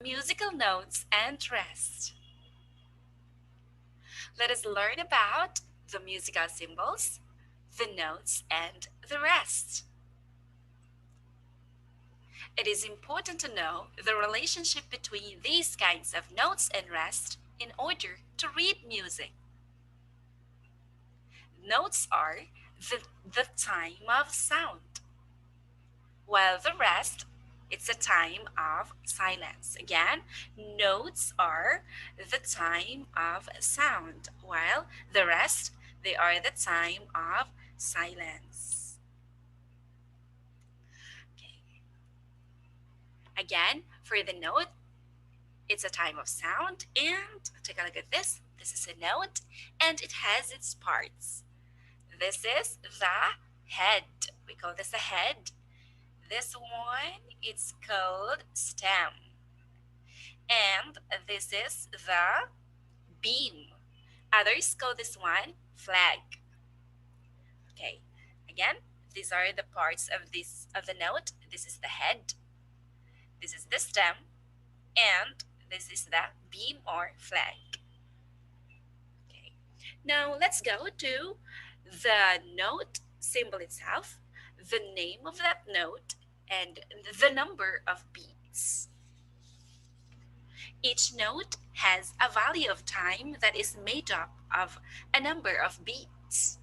Musical notes and rest. Let us learn about the musical symbols, the notes, and the rest. It is important to know the relationship between these kinds of notes and rest in order to read music. Notes are the time of sound, while the rest it's a time of silence. Again, notes are the time of sound, while the rest they are the time of silence. Okay. Again, for the note, it's a time of sound, and take a look at this. This is a note, and it has its parts. This is the head. We call this a head. This one it's called stem. And this is the beam. Others call this one flag. Okay. Again, these are the parts of the note. This is the head. This is the stem, and this is the beam or flag. Okay. Now let's go to the note symbol itself, the name of that note, and the number of beats. Each note has a value of time that is made up of a number of beats.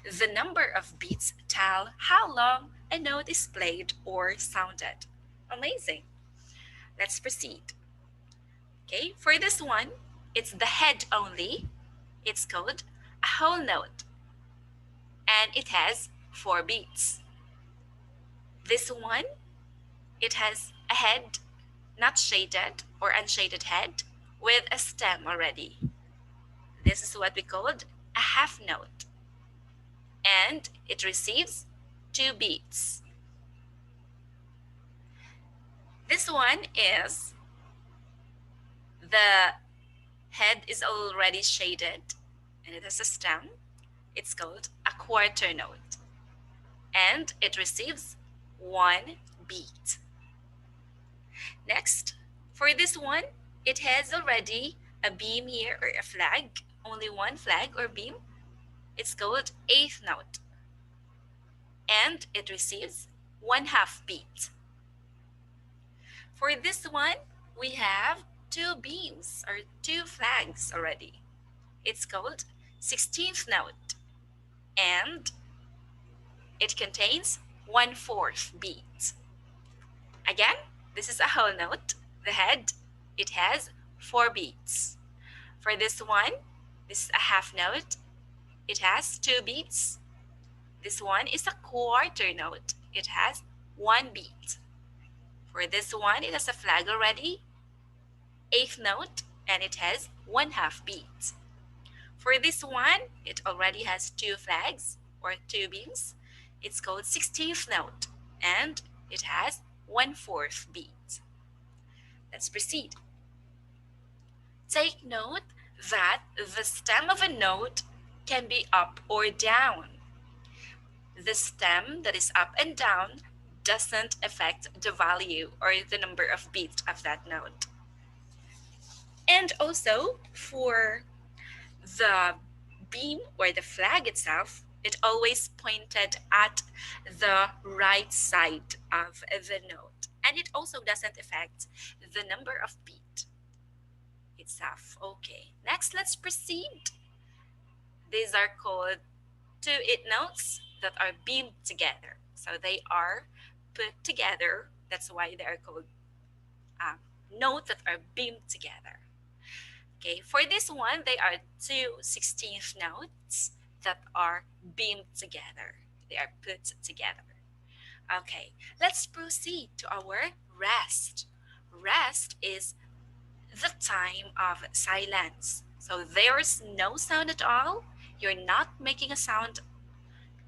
The number of beats tell how long a note is played or sounded. Amazing. Let's proceed. Okay, for this one, it's the head only. It's called a whole note, and it has 4 beats. This one, it has a head, not shaded or unshaded head, with a stem already. This is what we called a half note, and it receives 2 beats. This one is the head is already shaded, and it has a stem. It's called a quarter note, and it receives 1 beat. Next, for this one, it has already a beam here or a flag, only one flag or beam. It's called eighth note, and it receives 1/2 beat. For this one, we have 2 beams or 2 flags already. It's called 16th note, and it contains 1/4 beat. Again, this is a whole note. The head, it has 4 beats. For this one, this is a half note. It has 2 beats. This one is a quarter note. It has 1 beat. For this one, it has a flag already, eighth note, and it has 1/2 beat. For this one, it already has 2 flags or 2 beams. It's called 16th note, and it has 1/4 beat. Let's proceed. Take note that the stem of a note can be up or down. The stem that is up and down doesn't affect the value or the number of beats of that note. And also for the beam or the flag itself, it always pointed at the right side of the note. And it also doesn't affect the number of beat itself. Okay, next let's proceed. These are called 2/8 notes that are beamed together. So they are put together. That's why they are called notes that are beamed together. Okay, for this one, they are 2 16th notes that are beamed together. They are put together. Okay, let's proceed to our rest. Rest is the time of silence. So there's no sound at all. You're not making a sound,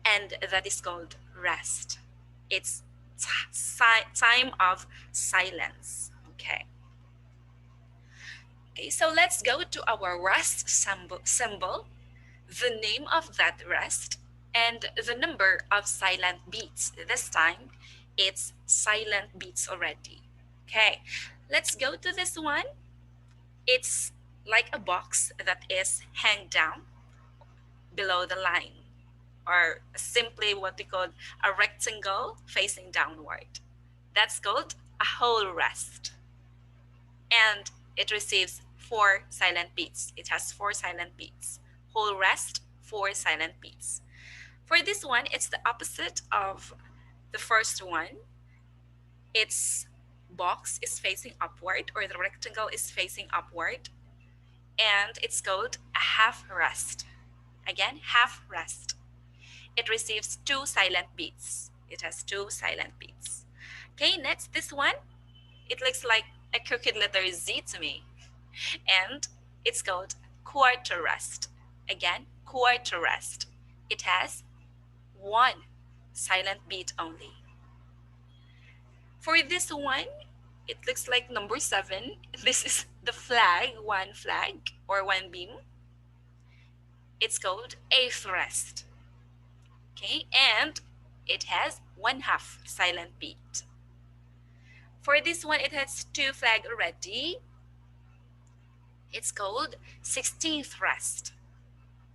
and that is called rest. It's time of silence. Okay. Okay, so let's go to our rest symbol, the name of that rest, and the number of silent beats. This time, it's silent beats already. Okay, Let's go to this one. It's like a box that is hanged down below the line, or simply what we call a rectangle facing downward. That's called a whole rest. And it receives 4 silent beats. It has 4 silent beats. Whole rest, 4 silent beats. For this one, it's the opposite of the first one. Its box is facing upward, or the rectangle is facing upward, and it's called a half rest. Again, half rest. It receives 2 silent beats. It has 2 silent beats. Okay, next, this one, it looks like a crooked letter Z to me, and it's called quarter rest. Again, quarter rest. It has 1 silent beat only. For this one, it looks like number 7. This is the flag, one flag or one beam. It's called eighth rest. Okay, and it has 1/2 silent beat. For this one, it has 2 flag already. It's called 16th rest,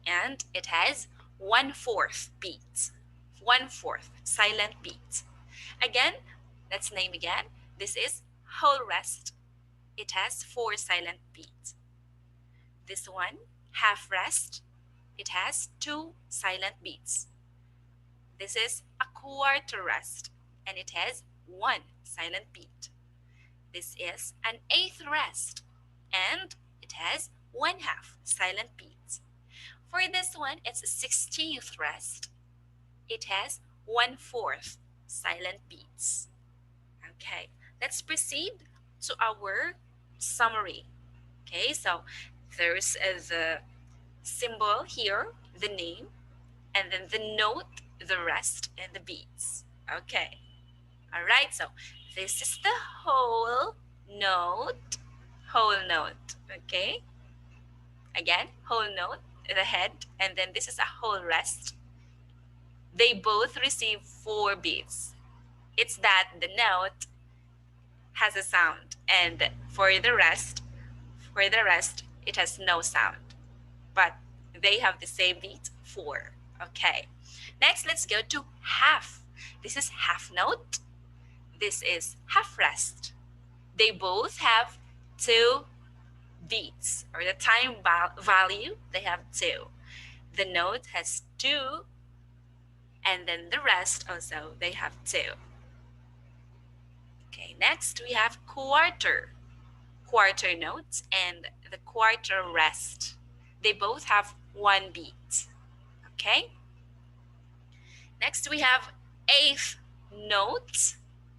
and it has 1/4 beat. 1/4 silent beat. Again, let's name again. This is whole rest. It has 4 silent beats. This one, half rest. It has 2 silent beats. This is a quarter rest, and it has 1 silent beat. This is an eighth rest, and it has 1/2 silent beats. For this one, it's a 16th rest. It has 1/4 silent beats. Okay, let's proceed to our summary. Okay, so there's the symbol here, the name, and then the note, the rest, and the beats. Okay, all right, so this is the whole note, okay? Again, whole note, the head, and then this is a whole rest. They both receive 4 beats. It's that the note has a sound, and for the rest, it has no sound, but they have the same beat, 4. Okay, next, let's go to half. This is half note. This is half rest. They both have 2 beats, or the time value, they have 2. The note has 2, and then the rest also, they have 2. Okay, next we have quarter notes and the quarter rest. They both have 1 beat. Okay, next we have eighth note.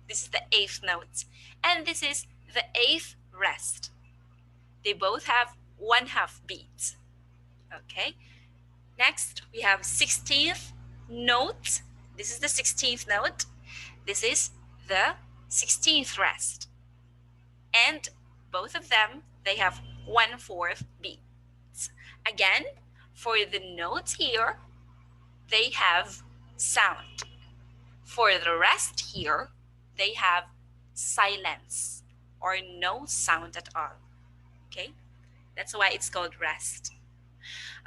This is the eighth note, and this is the eighth rest. They both have 1/2 beat. Okay, next we have 16th note. This is the 16th note. This is the 16th rest, and both of them, they have 1/4 beats. Again, for the notes here, they have sound. For the rest here, they have silence or no sound at all. Okay, that's why it's called rest.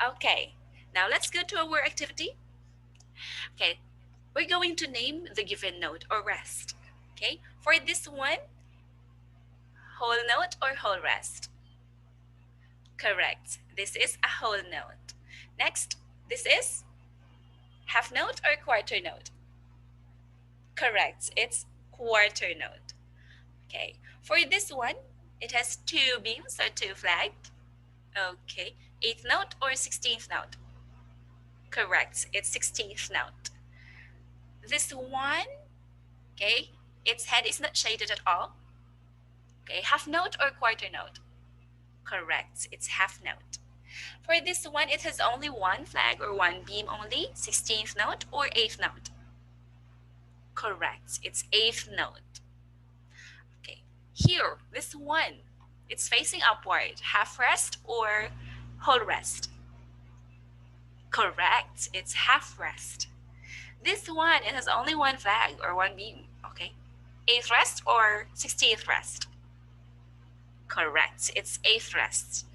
Okay, now let's go to our activity. Okay, we're going to name the given note or rest. Okay, for this one, whole note or whole rest? Correct. This is a whole note. Next, this is half note or quarter note? Correct. It's quarter note. Okay. For this one, it has 2 beams or 2 flags. Okay. 8th note or 16th note? Correct. It's 16th note. This one, okay, its head is not shaded at all. Okay. Half note or quarter note? Correct. It's half note. For this one, it has only 1 flag or 1 beam only. 16th note or 8th note? Correct. It's 8th note. Okay. Here, this one, it's facing upward. Half rest or whole rest? Correct. It's half rest. This one, it has only 1 flag or 1 beam. Okay. 8th rest or 16th rest? Correct. It's eighth rest.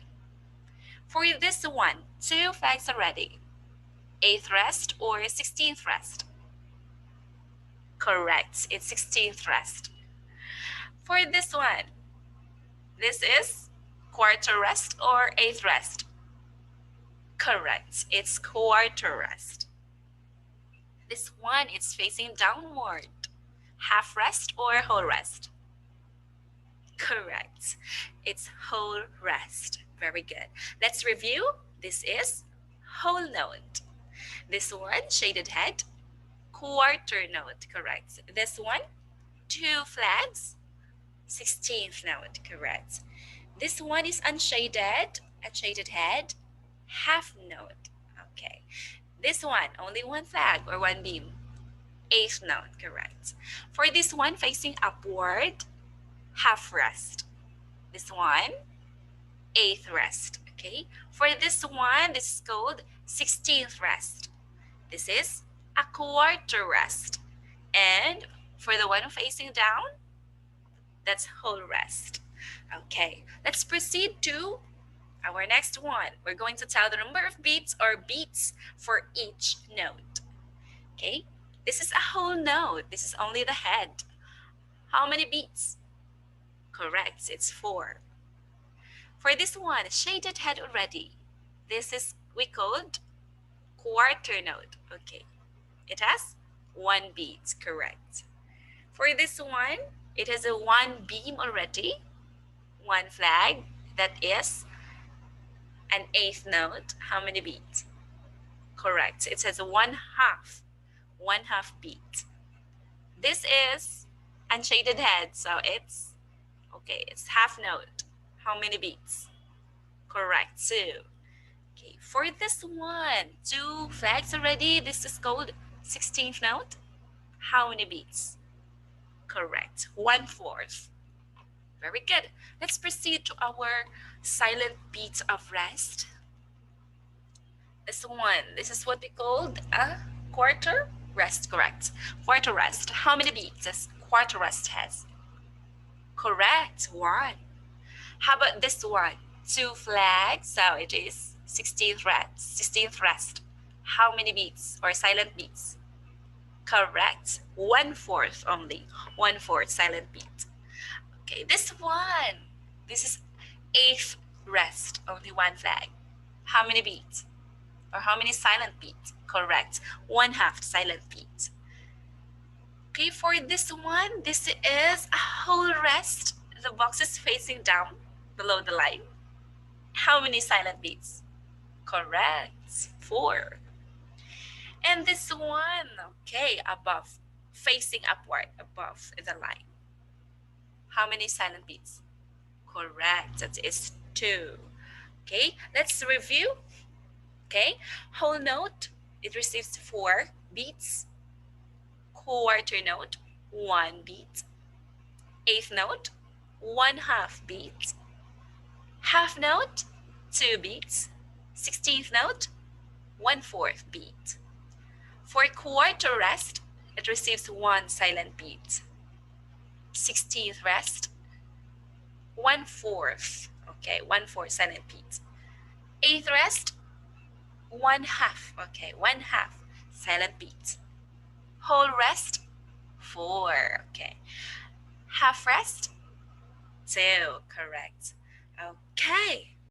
For this one, 2 flags already. Eighth rest or 16th rest? Correct. It's 16th rest. For this one, this is quarter rest or eighth rest? Correct. It's quarter rest. This one is facing downward. Half rest or whole rest? Correct. It's whole rest. Very good. Let's review. This is whole note. This one, shaded head, quarter note. Correct. This one, 2 flags, 16th note. Correct. This one is unshaded, a shaded head, half note. Okay. This one, only 1 flag or 1 beam, 8th note. Correct. For this one, facing upward, half rest. This one, 8th rest. Okay. For this one, this is called 16th rest. This is a quarter rest. And for the one facing down, that's whole rest. Okay, let's proceed to our next one. We're going to tell the number of beats or beats for each note. Okay, this is a whole note. This is only the head. How many beats? Correct, it's 4. For this one, shaded head already. This is we called quarter note. Okay, it has 1 beat. Correct. For this one, it has a 1 beam already, 1 flag. That is an 8th note. How many beats? Correct. It says 1/2 beat. This is unshaded head, so it's okay. It's half note. How many beats? Correct. 2. Okay. For this one, 2 flags already. This is called 16th note. How many beats? Correct. 1/4. Very good. Let's proceed to our silent beats of rest. This one, this is what we called a quarter rest. Correct. Quarter rest. How many beats does quarter rest has? Correct. 1. How about this one? 2 flags. So it is 16th rest. 16th rest. How many beats or silent beats? Correct. 1/4 only. 1/4 silent beat. Okay, this one. This is 8th rest. Only 1 flag. How many beats? Or how many silent beats? Correct. 1/2 silent beat. Okay, for this one, this is a whole rest. The box is facing down below the line. How many silent beats? Correct. 4. And this one, okay, above, facing upward, above the line. How many silent beats? Correct. That is 2. Okay, let's review. Okay, whole note, it receives 4 beats. Quarter note, 1 beat. 8th note, 1/2 beat. Half note, 2 beats. 16th note, 1/4 beat. For quarter rest, it receives 1 silent beat. 16th rest, 1/4. Okay, 1/4 silent beat. 8th rest, 1/2. Okay, 1/2 silent beat. Whole rest, 4. Okay. Half rest, 2. Correct. Okay.